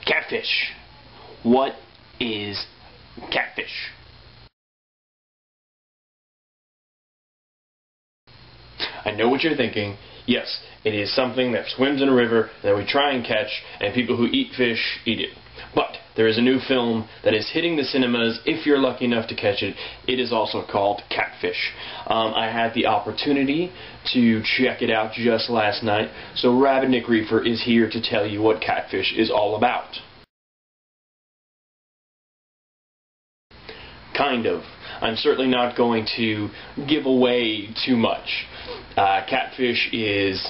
Catfish. What is catfish? I know what you're thinking. Yes, it is something that swims in a river that we try and catch, and people who eat fish eat it. But there is a new film that is hitting the cinemas if you're lucky enough to catch it. It is also called Catfish. I had the opportunity to check it out just last night, so Rabid Nick Reefer is here to tell you what Catfish is all about. Kind of. I'm certainly not going to give away too much. Catfish is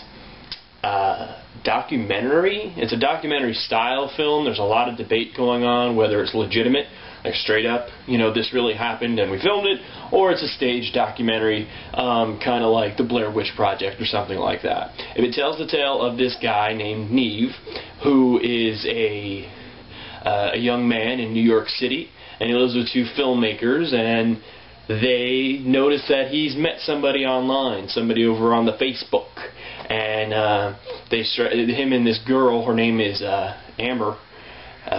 documentary. It's a documentary style film. There's a lot of debate going on whether it's legitimate, like straight up, you know, this really happened and we filmed it, or it's a staged documentary, kind of like the Blair Witch Project or something like that. If it tells the tale of this guy named Neve, who is a young man in New York City, and he lives with two filmmakers, and they notice that he's met somebody online, somebody over on the Facebook, and him and this girl, her name is Amber,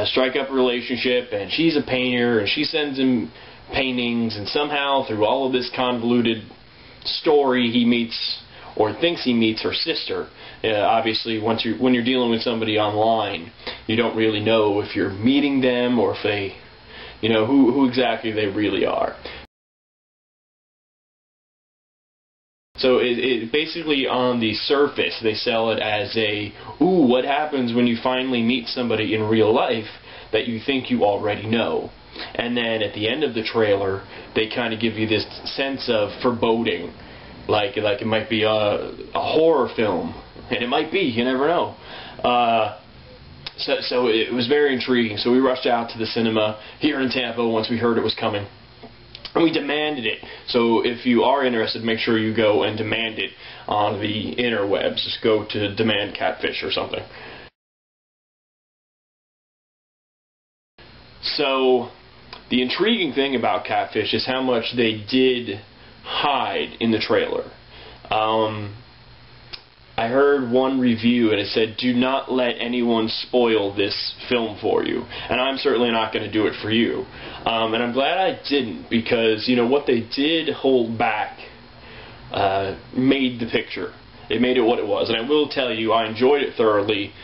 strike up a relationship, and she's a painter, and she sends him paintings, and somehow through all of this convoluted story he meets, or thinks he meets, her sister. Obviously, when you're dealing with somebody online, you don't really know if you're meeting them or if they, you know, who exactly they really are. So it basically, on the surface, they sell it as a, ooh, what happens when you finally meet somebody in real life that you think you already know. And then at the end of the trailer, they kind of give you this sense of foreboding, like it might be a horror film, and it might be, you never know. So it was very intriguing. So we rushed out to the cinema here in Tampa once we heard it was coming. And we demanded it. So if you are interested, make sure you go and demand it on the interwebs. Just go to Demand Catfish or something. So the intriguing thing about Catfish is how much they did hide in the trailer. I heard one review and it said, do not let anyone spoil this film for you. And I'm certainly not going to do it for you. And I'm glad I didn't, because, you know, what they did hold back made the picture. It made it what it was. And I will tell you, I enjoyed it thoroughly.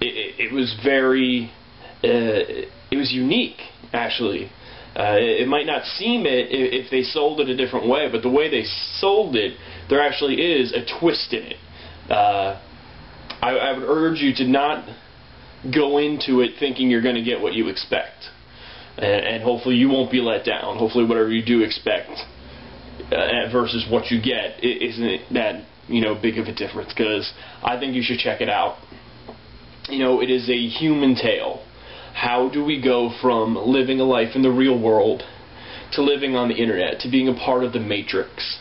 It was very, it was unique, actually. It might not seem it if they sold it a different way, but the way they sold it, there actually is a twist in it. I would urge you to not go into it thinking you're going to get what you expect. And hopefully you won't be let down. Hopefully whatever you do expect versus what you get isn't that, you know, big of a difference, because I think you should check it out. You know, it is a human tale. How do we go from living a life in the real world to living on the internet, to being a part of the matrix,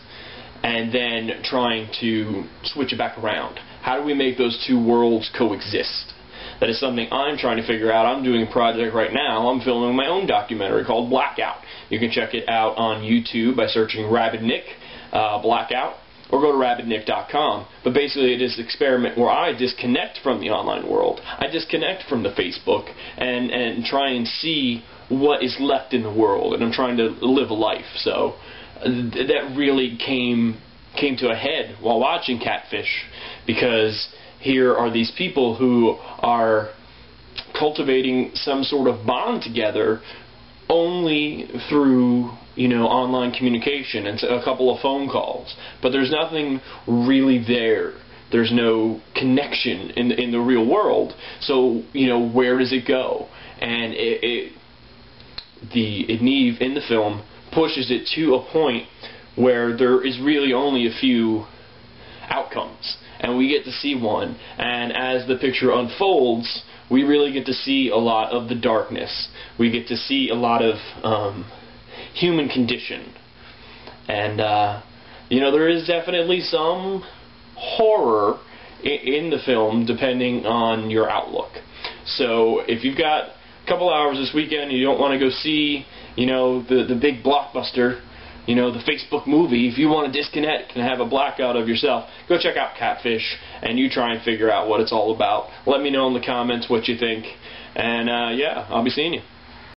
and then trying to switch it back around? How do we make those two worlds coexist? That is something I'm trying to figure out. I'm doing a project right now. I'm filming my own documentary called Blackout. You can check it out on YouTube by searching Rabid Nick Blackout, or go to rabidnick.com. But basically it is an experiment where I disconnect from the online world. I disconnect from the Facebook and try and see what is left in the world, and I'm trying to live a life. So that really came to a head while watching Catfish, because here are these people who are cultivating some sort of bond together only through, you know, online communication and a couple of phone calls. But there's nothing really there. There's no connection in the real world. So, you know, where does it go? And Neve in the film pushes it to a point where there is really only a few outcomes, and we get to see one. And as the picture unfolds, we really get to see a lot of the darkness. We get to see a lot of human condition. And, you know, there is definitely some horror in the film, depending on your outlook. So if you've got a couple hours this weekend and you don't want to go see, you know, the big blockbuster, you know, the Facebook movie, if you want to disconnect and have a blackout of yourself, go check out Catfish and you try and figure out what it's all about. Let me know in the comments what you think. And yeah, I'll be seeing you.